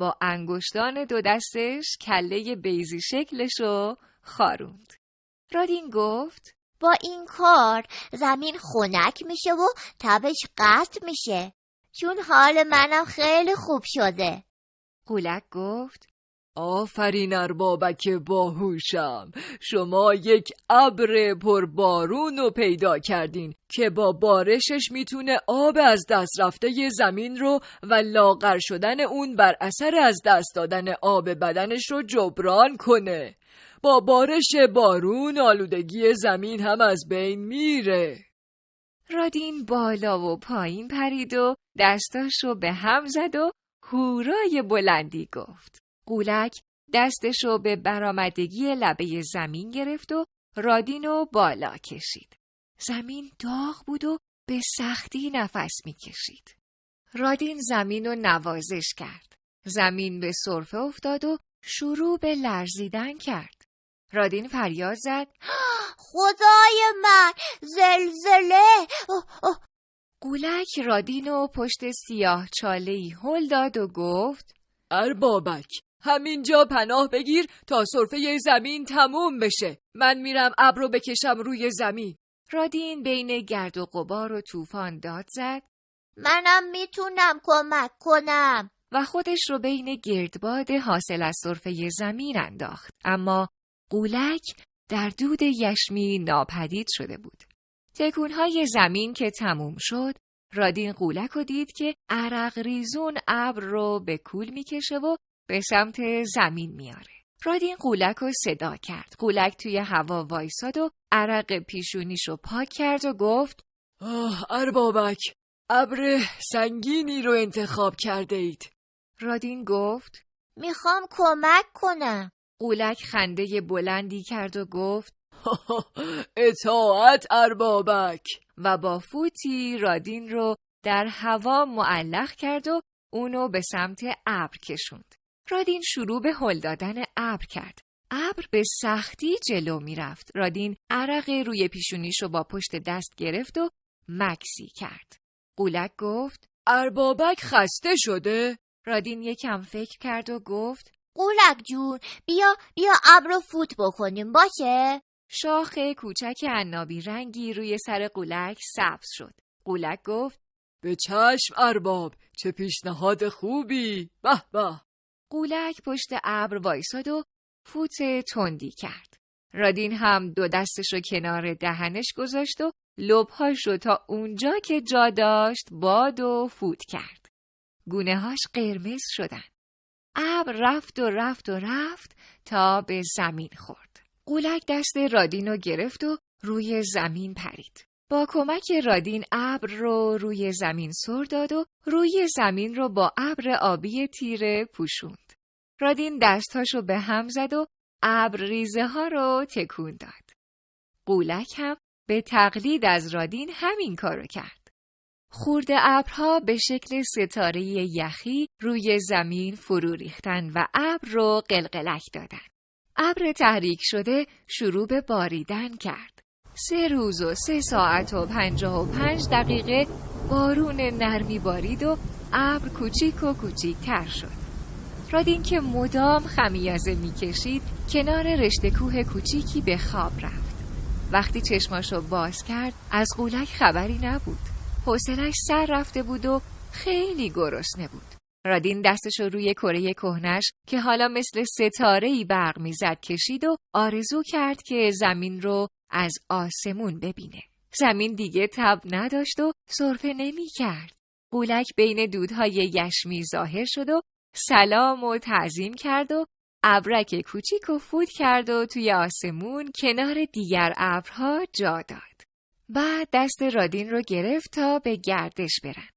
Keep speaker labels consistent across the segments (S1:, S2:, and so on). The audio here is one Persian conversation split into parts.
S1: با انگشتان 2 دستش کله بیضی شکلشو خاروند. رادین گفت
S2: با این کار زمین خنک میشه و تبش قطع میشه، چون حال منم خیلی خوب شده.
S1: قولک گفت
S3: آفرین اربابک باهوشم، شما یک ابر پربارون رو پیدا کردین که با بارشش میتونه آب از دست رفته زمین رو و لاغر شدن اون بر اثر از دست دادن آب بدنش رو جبران کنه. با بارش بارون آلودگی زمین هم از بین میره.
S1: رادین بالا و پایین پرید و دستاشو به هم زد و هورای بلندی گفت. قولک دستشو به برآمدگی لبه زمین گرفت و رادینو بالا کشید. زمین داغ بود و به سختی نفس میکشید. رادین زمین رو نوازش کرد. زمین به سرفه افتاد و شروع به لرزیدن کرد. رادین فریاد زد
S2: خدای من، زلزله!
S1: قولک رادینو پشت سیاه چاله‌ای هل داد و گفت
S3: اربابک همینجا پناه بگیر تا سرفه زمین تموم بشه. من میرم ابر رو بکشم روی زمین.
S1: رادین بین گرد و غبار و طوفان داد زد
S2: منم میتونم کمک کنم
S1: و خودش رو بین گردباد حاصل از سرفه زمین انداخت. اما قولک در دود یشمی ناپدید شده بود. تکونهای زمین که تموم شد، رادین قولک رو دید که عرق ریزون ابر رو به کول میکشه و به سمت زمین میاره. رادین قولک رو صدا کرد. قولک توی هوا وایساد و عرق پیشونیشو پاک کرد و گفت
S3: اربابک، ابر سنگینی رو انتخاب کرده اید.
S1: رادین گفت
S2: میخوام کمک کنم.
S1: قولک خنده بلندی کرد و گفت
S3: اطاعت اربابک،
S1: و با فوتی رادین رو در هوا معلق کرد و اونو به سمت ابر کشوند. رادین شروع به هل دادن ابر کرد. ابر به سختی جلو می رفت. رادین عرق روی پیشونیشو با پشت دست گرفت و مکسی کرد. قولک گفت
S3: اربابک خسته شده؟
S1: رادین یکم فکر کرد و گفت
S2: قولک جون، بیا ابر رو فوت بکنیم باشه؟
S1: شاخ کوچک عنابی رنگی روی سر قولک سبز شد. قولک گفت
S3: به چشم ارباب، چه پیشنهاد خوبی. به به.
S1: قولک پشت ابر وایساد و فوت تندی کرد. رادین هم 2 دستشو کنار دهنش گذاشت و لبهاشو تا اونجا که جا داشت باد و فوت کرد. گونه‌هاش قرمز شدن. ابر رفت و رفت و رفت تا به زمین خورد. قولک دست رادینو گرفت و روی زمین پرید. با کمک رادین ابر رو روی زمین سر داد و روی زمین رو با ابر آبی تیره پوشوند. رادین دستاشو به هم زد و ابر ریزه ها رو تکون داد. قولک هم به تقلید از رادین همین کارو کرد. خورده ابرها به شکل ستاره یخی روی زمین فرو ریختن و ابر رو قلقلک دادن. ابر تحریک شده شروع به باریدن کرد. 3 روز و 3 ساعت و 55 دقیقه بارون نرمی بارید و ابر کوچیک و کوچیک‌تر شد. رادین که مدام خمیازه می‌کشید کنار رشته کوه کوچیکی به خواب رفت. وقتی چشماشو باز کرد از قولک خبری نبود. حوصله‌اش سر رفته بود و خیلی گرسنه بود. رادین دستشو روی کره کهنش که حالا مثل ستاره‌ای برق می‌زد کشید و آرزو کرد که زمین رو از آسمون ببینه. زمین دیگه تب نداشت و سرفه نمی‌کرد. قولک بین دودهای یشمی ظاهر شد و سلام و تعظیم کرد و ابرک کوچیک و فوت کرد و توی آسمون کنار دیگر ابرها جا داد. بعد دست رادین رو گرفت تا به گردش برن.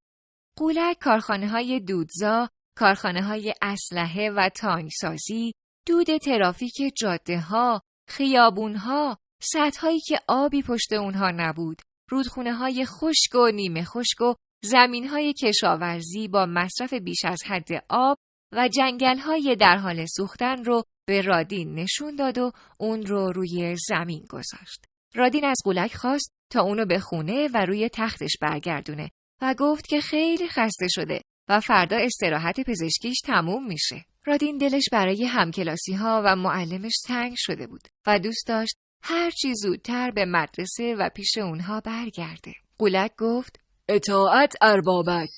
S1: قولک کارخانه‌های دودزا، کارخانه‌های اسلحه و تانکسازی، دود ترافیک جاده‌ها، خیابون‌ها، سدهایی که آبی پشت اونها نبود، رودخونه‌های خشک و نیمه خشک و زمین‌های کشاورزی با مصرف بیش از حد آب و جنگل‌های در حال سوختن رو به رادین نشون داد و اون رو روی زمین گذاشت. رادین از قولک خواست تا اونو به خونه و روی تختش برگردونه و گفت که خیلی خسته شده و فردا استراحت پزشکیش تموم میشه. رادین دلش برای همکلاسی‌ها و معلمش تنگ شده بود و دوست داشت هر چی زودتر به مدرسه و پیش اونها برگرده. قولک گفت
S3: اطاعت اربابک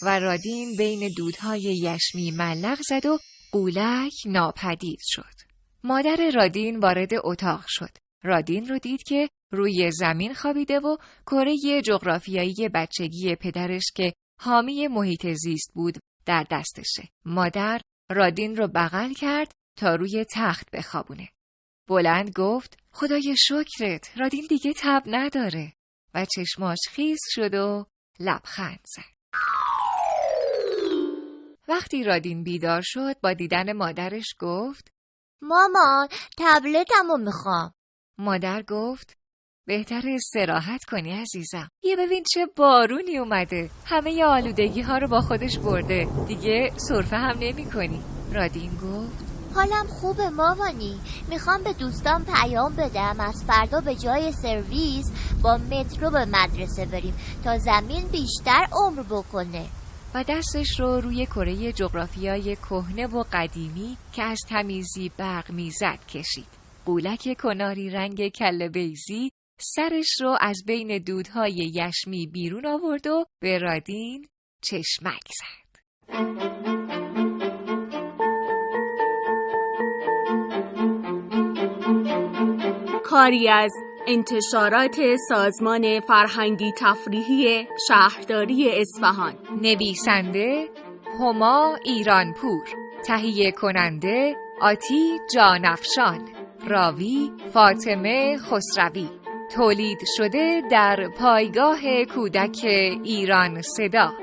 S1: و رادین بین دودهای یشمی ملق زد و قولک ناپدید شد. مادر رادین وارد اتاق شد. رادین رو دید که روی زمین خوابیده و کره جغرافیایی بچگی پدرش که حامی محیط زیست بود در دستشه. مادر رادین رو بغل کرد تا روی تخت بخوابونه. بلند گفت خدای شکرت، رادین دیگه تب نداره و چشماش خیس شد و لبخند زد. وقتی رادین بیدار شد با دیدن مادرش گفت
S2: مامان تبلتمو میخوام.
S1: مادر گفت بهتر استراحت کنی عزیزم. یه ببین چه بارونی اومده، همه آلودگی ها رو با خودش برده، دیگه سرفه هم نمی کنی. رادین گفت
S2: حالم خوبه مامانی، میخوام به دوستان پیام بدم از فردا به جای سرویس با مترو به مدرسه بریم تا زمین بیشتر عمر بکنه.
S1: و دستش رو روی کره جغرافیای کهنه و قدیمی که از تمیزی برق میزد کشید. قولک کناری رنگ کله بیضی سرش رو از بین دودهای یشمی بیرون آورد و به رادین چشمک زد.
S4: کاری از انتشارات سازمان فرهنگی تفریحی شهرداری اصفهان.
S1: نویسنده هما ایرانپور، تهیه کننده آتی جانفشان، راوی فاطمه خسروی، تولید شده در پایگاه کودک ایران صدا.